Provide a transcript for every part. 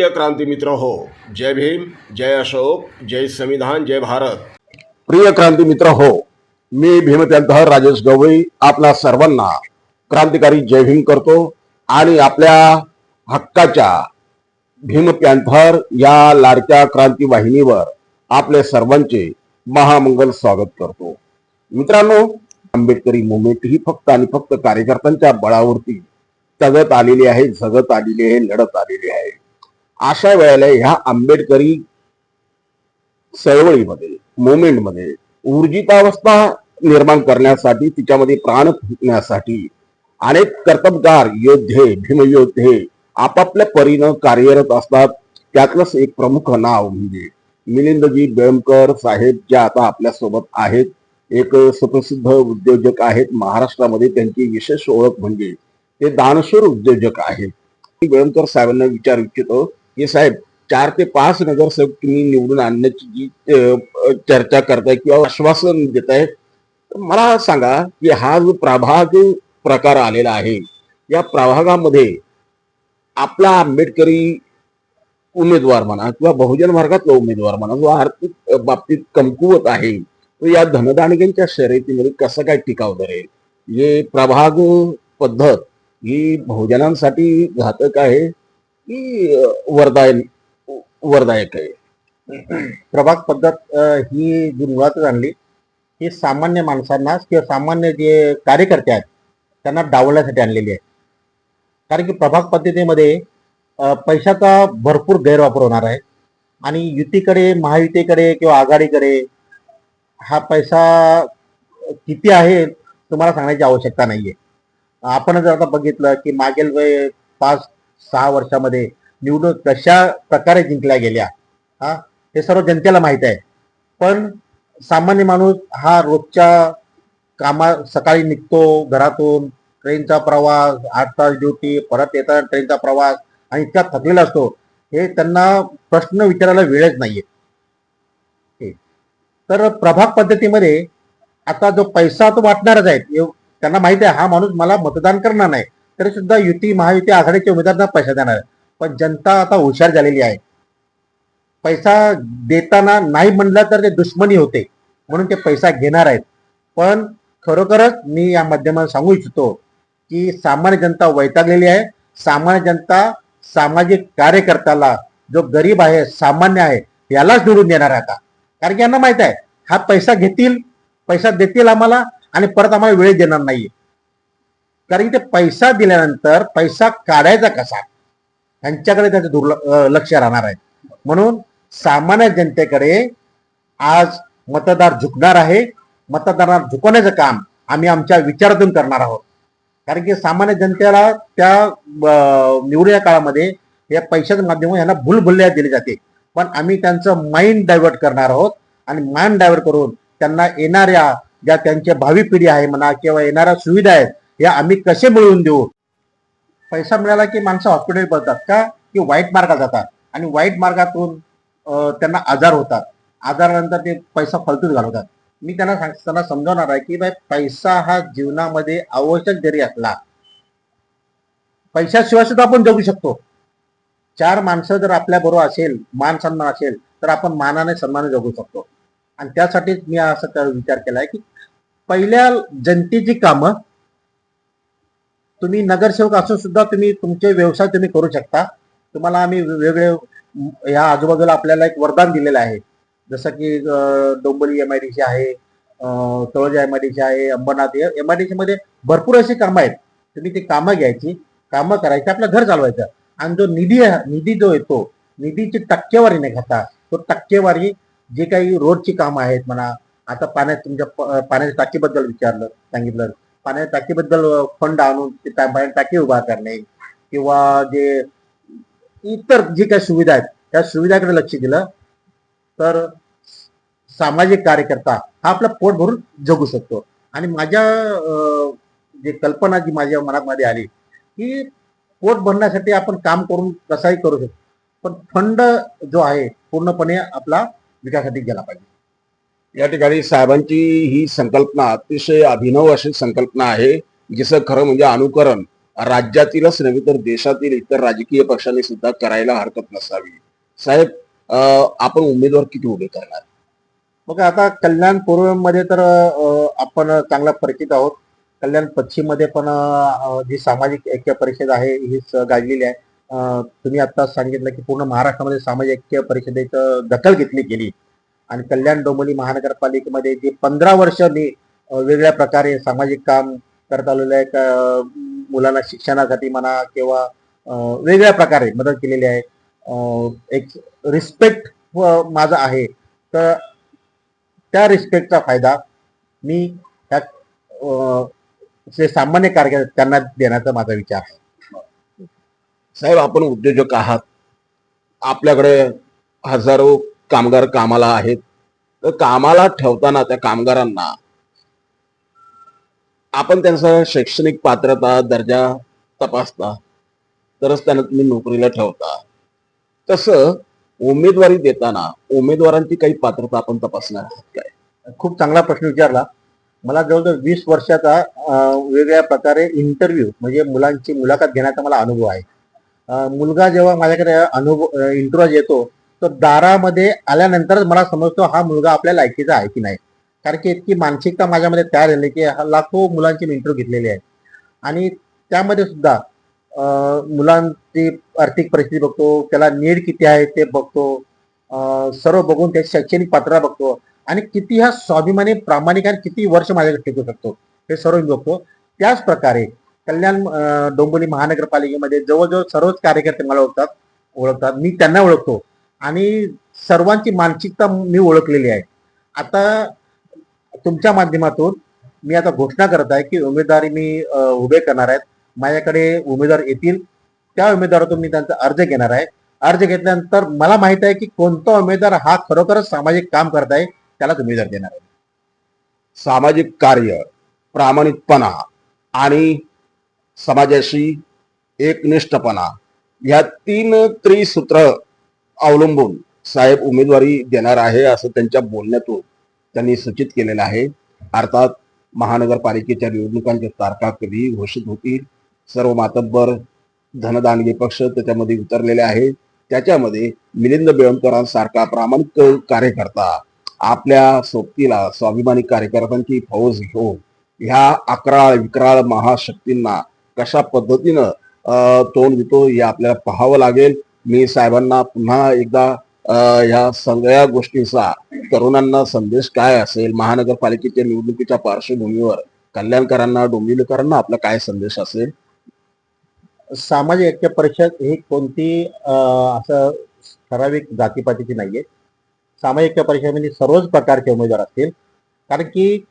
प्रिय क्रांती मित्र हो, जय भीम, जय अशोक, जय संविधान, जय भारत। प्रिय क्रांती मित्र हो, मी भीमत्यांतहर राजेश गवई आपल्या सर्वांना क्रांतिकारी जय भीम करतो आणि आपल्या हक्काच्या भीम पॅन्थर या लाडक्या क्रांती वाहिनीवर आपले सर्वांचे महामंगल स्वागत करतो। मित्रांनो, आंबेडकरी मुवमेंट ही फक्त आणि फक्त कार्यकर्त्यांच्या बळावरती जगत आलेली आहे, जगत आलेली आहे, लढत आलेली आहे। अशा वेळेला ह्या आंबेडकरी चळवळीमध्ये मुवमेंटमध्ये ऊर्जितावस्था निर्माण करण्यासाठी, तिच्यामध्ये प्राण फुंकण्यासाठी अनेक कर्तबगार योद्धे, भीमयोद्धे आपापल्या परीनं कार्यरत असतात। त्यातलंच एक प्रमुख नाव म्हणजे मिलिंदजी बेळमकर साहेब, जे आता आपल्या सोबत आहेत। एक सुप्रसिद्ध उद्योजक आहेत महाराष्ट्रामध्ये, त्यांची विशेष ओळख म्हणजे ते दानशूर उद्योजक आहेत। बेळमकर साहेबांना विचारू इच्छितो की साहेब, 4 ते 5 नगरसेवक तुम्ही निवडून आणण्याची जी चर्चा करताय किंवा आश्वासन देताय, मला सांगा की हा जो प्रभाग प्रकार आलेला आहे, या प्रभागामध्ये आपला आंबेडकरी उमेदवार म्हणा किंवा बहुजन वर्गातला उमेदवार म्हणा, जो आर्थिक बाबतीत कमकुवत आहे, तो या धनदांडग्यांच्या शर्यतीमध्ये कसं काय टिकाव धरेल? हे प्रभाग पद्धत ही बहुजनांसाठी घातक आहे की वरदायक आहे? प्रभाग पद्धत ही जी मुळातच आणली, ही सामान्य माणसांना किंवा सामान्य जे कार्यकर्ते आहेत त्यांना डावलण्यासाठी आणलेली आहे। कारण की प्रभाग पद्धतीमध्ये पैशाचा भरपूर गैरवापर होणार आहे आणि युतीकडे, महायुतीकडे किंवा आघाडीकडे हा पैसा किती आहे तुम्हाला सांगण्याची आवश्यकता नाहीये। आपण जर आता बघितलं की मागील 5-6 वर्षामध्ये निवडणूक कशा प्रकारे जिंकल्या गेल्या, हे सर्व जनतेला माहित आहे। पण सामान्य माणूस हा रोजच्या सकाळी निघतो घरातून, ट्रेनचा प्रवास, 8 तास ड्युटी, परत येताना ट्रेनचा प्रवास आणि इतका थकलेला असतो, हे त्यांना प्रश्न विचारायला वेळच नाहीये। तर प्रभाग पद्धतीमध्ये आता जो पैसा तो वाटणारच आहे, त्यांना माहिती आहे हा माणूस मला मतदान करणार नाही, तरी सुद्धा युती, महायुती, आघाडीच्या उमेदवारांना पैसा देणार आहे। पण जनता आता हुशार झालेली आहे। पैसा देताना नाही म्हणलं तर ते दुश्मनी होते, म्हणून ते पैसा घेणार आहेत। पण खरोखरच मी या माध्यमातून सांगू इच्छितो की सामान्य जनता वैतागलेली आहे। सामान्य जनता सामाजिक कार्यकर्त्याला, जो गरीब आहे, सामान्य आहे, यालाच निवडून देणार आहे आता। कारण की यांना माहित आहे हा पैसा घेतील, पैसा देतील आम्हाला आणि परत आम्हाला वेळ देणार नाहीये। कारण ते पैसा दिल्यानंतर पैसा काढायचा कसा, त्यांच्याकडे त्याचं लक्ष राहणार आहे। म्हणून सामान्य जनतेकडे आज मतदार झुकणार आहे। मतदारांना झुकवण्याचं काम आम्ही आमच्या विचारातून करणार आहोत। कारण की सामान्य जनतेला त्या निवडणुकीच्या काळामध्ये या पैशाच्या माध्यमातून यांना भूलभुलैया दिली जाते, पण आम्ही त्यांचं माइंड डायव्हर्ट करणार आहोत आणि माइंड डायव्हर्ट करून त्यांना येणाऱ्या ज्या त्यांच्या भावी पिढी आहे म्हणा किंवा येणाऱ्या सुविधा आहेत, या आम्ही कसे मिळवून देऊ। पैसा मिळाला की माणसं हॉस्पिटल पडतात का, की वाईट मार्गात जातात आणि वाईट मार्गातून त्यांना आजार होतात। आजारानंतर ते पैसा फालतूच घालवतात। मी त्यांना समजावणार आहे की पैसा हा जीवनामध्ये आवश्यक जरी असला, पैशाशिवाय सुद्धा आपण जगू शकतो। 4 माणसं जर आपल्या बरोबर असेल, मान सन्मान असेल, तर आपण मानाने सन्मानाने जगू शकतो। आणि त्यासाठीच मी असं विचार केलाय की पहिल्या जनतेची कामं, तुम्ही नगरसेवक असून सुद्धा तुम्ही तुमचे व्यवसाय तुम्ही करू शकता। तुम्हाला आम्ही वेगवेगळे या आजूबाजूला आपल्याला एक वरदान दिलेलं आहे, जसं की डोंबिवली MIDC आहे, तळोजा MIDC आहे, अंबरनाथ MIDC मध्ये भरपूर अशी कामं आहेत। तुम्ही ती कामं घ्यायची, कामं करायची, आपलं घर चालवायचं आणि जो निधी जो येतो, निधीची टक्केवारी नाही खाता, तो टक्केवारी जे काही रोडची कामं आहेत म्हणा, आता तुमच्या पाण्याच्या टाकीबद्दल सांगितलं, पाण्याच्या टाकीबद्दल फंड आणून टाकी उभा करणे किंवा जे इतर जी काही सुविधा आहेत त्या सुविधाकडे लक्ष दिलं तर सामाजिक कार्यकर्ता हा आपलं पोट भरून जगू शकतो। आणि माझ्या जे कल्पना जी माझ्या मनामध्ये आली की पोट भरण्यासाठी आपण काम करून कसाही करू शकतो, पण फंड जो आहे पूर्णपणे आपला विकासासाठी गेला पाहिजे। या ठिकाणी साहेबांची ही संकल्पना अतिशय अभिनव अशी संकल्पना आहे, जिचं खरं म्हणजे अनुकरण राज्यातीलच नव्हे तर देशातील इतर राजकीय पक्षांनी सुद्धा करायला हरकत नसावी. साहेब, आपण उमेदवार किती उभे करणार? बघा, आता कल्याण पूर्वमध्ये तर आपण चांगला परिचित आहोत. कल्याण पश्चिम मध्ये पण जी सामाजिक ऐक्य परिषद आहे हीच गाजलेली आहे. तुम्ही आता सांगितलं की पूर्ण महाराष्ट्रामध्ये सामाजिक ऐक्य परिषदेचं दखल घेतली गेली आणि कल्याण डोंबिवली महानगरपालिकेमध्ये जे 15 वर्ष मी वेगळ्या प्रकारे सामाजिक काम करत आलेलं आहे. मुलांना शिक्षणासाठी म्हणा किंवा वेगळ्या प्रकारे मदत केलेली आहे. एक रिस्पेक्ट माझा आहे, तर त्या रिस्पेक्टचा फायदा मी त्या जे सामान्य कार्यकर्ते त्यांना देण्याचा माझा विचार आहे. साहेब, आपण उद्योजक आहात, आपल्याकडे हजारो कामगार कामाला आहेत. तर कामाला ठेवताना त्या कामगारांना आपण त्यांचा शैक्षणिक पात्रता दर्जा तपासता, तरच त्यांना तुम्ही नोकरीला ठेवता. तसं उमेदवारी देताना उमेदवारांची काही पात्रता आपण तपासणार आहात काय? खूप चांगला प्रश्न विचारला. मला जवळजवळ 20 वर्षाचा वेगवेगळ्या प्रकारे इंटरव्ह्यू म्हणजे मुलांची मुलाखत घेण्याचा मला अनुभव आहे. मुलगा जेव्हा माझ्याकडे इंटरव्ह्यू येतो, तर दारामध्ये आल्यानंतरच मला समजतो हा मुलगा आपल्या लायकीचा आहे की नाही. कारण की इतकी मानसिकता माझ्यामध्ये तयार झाली की लाखो मुलांचे मी इंटरव्ह्यू घेतलेले आहेत आणि त्यामध्ये सुद्धा मुलांची आर्थिक परिस्थिती बघतो, त्याला नीड किती आहे ते बघतो, सर्व बघून त्याची शैक्षणिक पात्रता बघतो आणि किती हा स्वाभिमानी प्रामाणिक आणि किती वर्ष माझ्याकडे टिकू शकतो हे सर्व मी बघतो. त्याच प्रकारे कल्याण डोंबिवली महानगरपालिकेमध्ये जवळजवळ सर्वच कार्यकर्ते मला ओळखतात, मी त्यांना ओळखतो आणि सर्वांची मानसिकता मी ओळखलेली आहे. आता तुमच्या माध्यमातून मी आता घोषणा करत आहे की उमेदवारी मी उभे करणार आहेत. माझ्याकडे उमेदवार येतील, त्या उमेदवारातून मी त्यांचा अर्ज घेणार आहे. अर्ज घेतल्यानंतर मला माहित आहे की कोणता उमेदवार हा खरोखरच सामाजिक काम करत आहे त्यालाच उमेदवार देणार आहे. सामाजिक कार्य, प्रामाणिकपणा आणि समाजाशी एकनिष्ठपणा या 3 त्रिसूत्र अवलंबून साहेब उमेदवारी देणार आहे, असं त्यांच्या बोलण्यातून त्यांनी सूचित केलेलं आहे. अर्थात महानगरपालिकेच्या निवडणुकांच्या तारखा कधी घोषित होतील, सर्व मातब्बर धनदानगे पक्ष त्याच्यामध्ये उतरलेले आहे. त्याच्यामध्ये मिलिंद बेळंकरांसारखा प्रामाणिक कार्यकर्ता आपल्या सोबतीला स्वाभिमानी कार्यकर्त्यांची फौज घेऊन ह्या अकराळ विक्राळ महाशक्तींना कशा पद्धतीनं तोंड देतो हे आपल्याला पाहावं लागेल. मी साहेबांना पुन्हा एकदा ह्या सगळ्या गोष्टींचा तरुणांना संदेश काय असेल, महानगरपालिकेच्या निवडणुकीच्या पार्श्वभूमीवर कल्याणकरांना डोंबिवलीकरांना आपला काय संदेश असेल? सामाजिक ऐक्य परिषद ही कोणती असं ठराविक जातीपातीची नाहीये. सामाजिक ऐक्य परिषदेमध्ये सर्वच प्रकारचे उमेदवार असतील. कारण की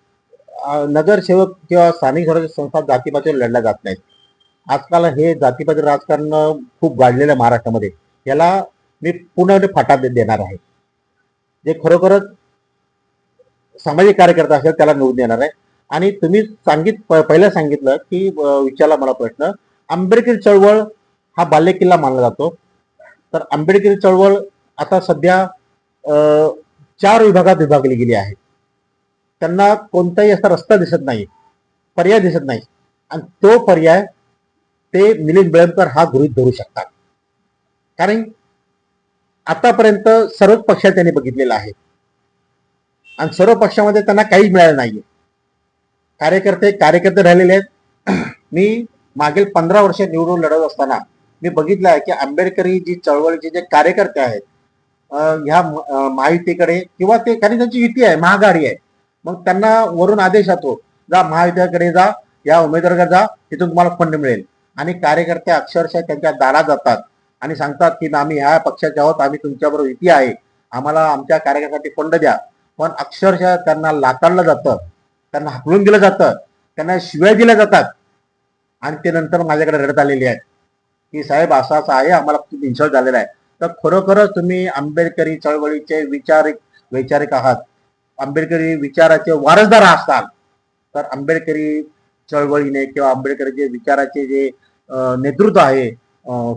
नगरसेवक किंवा स्थानिक स्वराज्य संस्था जातीपातीवर लढल्या जात नाहीत. आजकाल हे जातीपाती राजकारण खूप गाजलेलं आहे महाराष्ट्रामध्ये. याला मी पूर्णपणे फाटा देणार आहे. जे खरोखरच सामाजिक कार्यकर्ता असेल त्याला निवडून देणार आहे. आणि तुम्ही पहिलं सांगितलं की विचारला मला प्रश्न, आंबेडकरी चळवळ हा बालेकिल्ला मानला जातो. तर आंबेडकरी चळवळ आता सध्या 4 विभागात विभागली गेली आहे. त्यांना कोणताही असा रस्ता दिसत नाही, पर्याय दिसत नाही आणि तो पर्याय ते मिलिंद बेळंकर हा गृहीत धरू शकतात. कारण आतापर्यंत सर्वच पक्षात त्यांनी बघितलेला आहे आणि सर्व पक्षामध्ये त्यांना काहीच मिळालं नाहीये. कार्यकर्ते राहिलेले आहेत. मी मागील 15 वर्ष निवडून लढत असताना मी बघितलं आहे की आंबेडकरी जी चळवळीचे जे कार्यकर्ते आहेत ह्या महायुतीकडे किंवा ते कारण त्यांची युती आहे, महाआघाडी आहे, मग त्यांना वरून आदेश जातो, जा महायुतीकडे जा, या उमेदवाराकडे जा, तिथून तुम्हाला फंड मिळेल. आणि कार्यकर्ते अक्षरशः त्यांच्या दारात जातात आणि सांगतात की आम्ही ह्या पक्षाचे आहोत, आम्ही तुमच्याबरोबर युती आहे, आम्हाला आमच्या कार्यकर्त्यासाठी फंड द्या. पण अक्षरशः त्यांना लाताडलं जातं, त्यांना हाकलून दिलं जातं, त्यांना शिव्या दिल्या जातात आणि ते नंतर माझ्याकडे रडत आलेले आहेत की साहेब असं असं आहे, आम्हाला खूप इन्सल्ट झालेला आहे. तर खरोखरच तुम्ही आंबेडकरी चळवळीचे वैचारिक आहात, आंबेडकरी विचाराचे वारसदार असाल, तर आंबेडकरी चळवळीने किंवा आंबेडकरी जे विचाराचे जे नेतृत्व आहे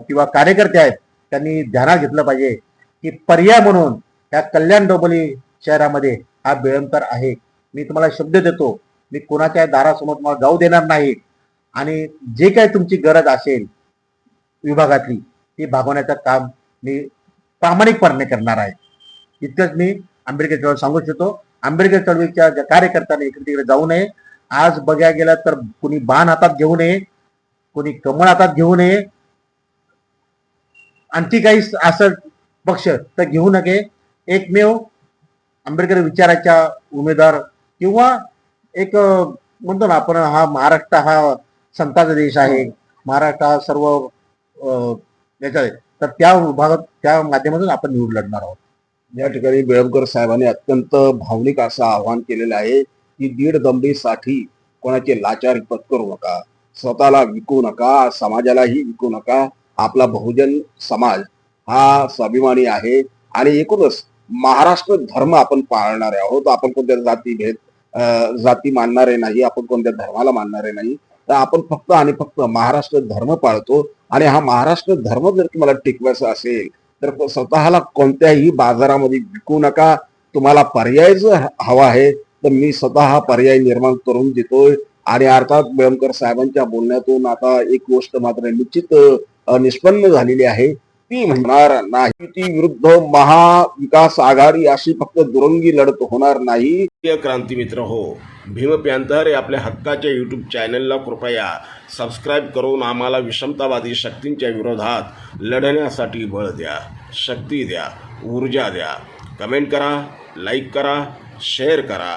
किंवा कार्यकर्ते आहेत त्यांनी ध्यानात घेतलं पाहिजे की पर्याय म्हणून या कल्याण डोंबिवली शहरामध्ये हा बेळंकर आहे. मी तुम्हाला शब्द देतो, मी कोणाच्या दारासमोर तुम्हाला जाऊ देणार नाही. आणि जे काही तुमची गरज असेल विभागातली ती भागवण्याचं काम मी प्रामाणिकपणे करणार आहे. इतकंच मी आंबेडकर चळवळ सांगू इच्छितो. आंबेडकर चळवळीच्या ज्या कार्यकर्त्यांनी इकडे तिकडे जाऊ नये. आज बघायला गेला तर कुणी बाण हातात घेऊ नये, कुणी कमळ हातात घेऊ नये, आणखी काही असं पक्ष तर घेऊ नये. एकमेव आंबेडकर विचाराच्या उमेदवार किंवा एक म्हणतो ना आपण, हा महाराष्ट्र हा संतांचा देश आहे, महाराष्ट्र हा सर्व याचा आहे, तर त्या विभागात त्या माध्यमातून आपण निवड लढणार आहोत. या ठिकाणी बेळंकर साहेबांनी अत्यंत भावनिक असं आवाहन केलेलं आहे की दीड दमडीसाठी कोणाची लाचारी पत्करू नका, स्वतःला विकू नका, समाजालाही विकू नका. आपला बहुजन समाज हा स्वाभिमानी आहे आणि एकूणच महाराष्ट्र धर्म आपण पाळणारे आहोत. आपण कोणत्या जाती मानणारे नाही, आपण कोणत्या धर्माला मानणारे नाही, तर आपण फक्त आणि फक्त महाराष्ट्र धर्म पाळतो. आणि हा महाराष्ट्र धर्म जर तुम्हाला टिकवायचा असेल तर स्वतःला कोणत्याही बाजारामध्ये विकू नका. तुम्हाला पर्याय जर हवा आहे तर मी स्वतः हा पर्याय निर्माण करून देतोय. आणि अर्थात बेळंकर साहेबांच्या बोलण्यातून आता एक गोष्ट मात्र निश्चित निष्पन्न झालेली आहे, ती म्हणणार नाही युती विरुद्ध महाविकास आघाडी अशी फक्त दुरंगी लढत होणार नाही. क्रांती मित्र हो, भीम पॅंथर या आपल्या हक्काच्या यूट्यूब चॅनलला कृपया सबस्क्राईब करून आम्हाला विषमतावादी शक्तींच्या विरोधात लढण्यासाठी बळ द्या, शक्ती द्या, ऊर्जा द्या. कमेंट करा, लाईक करा, शेअर करा.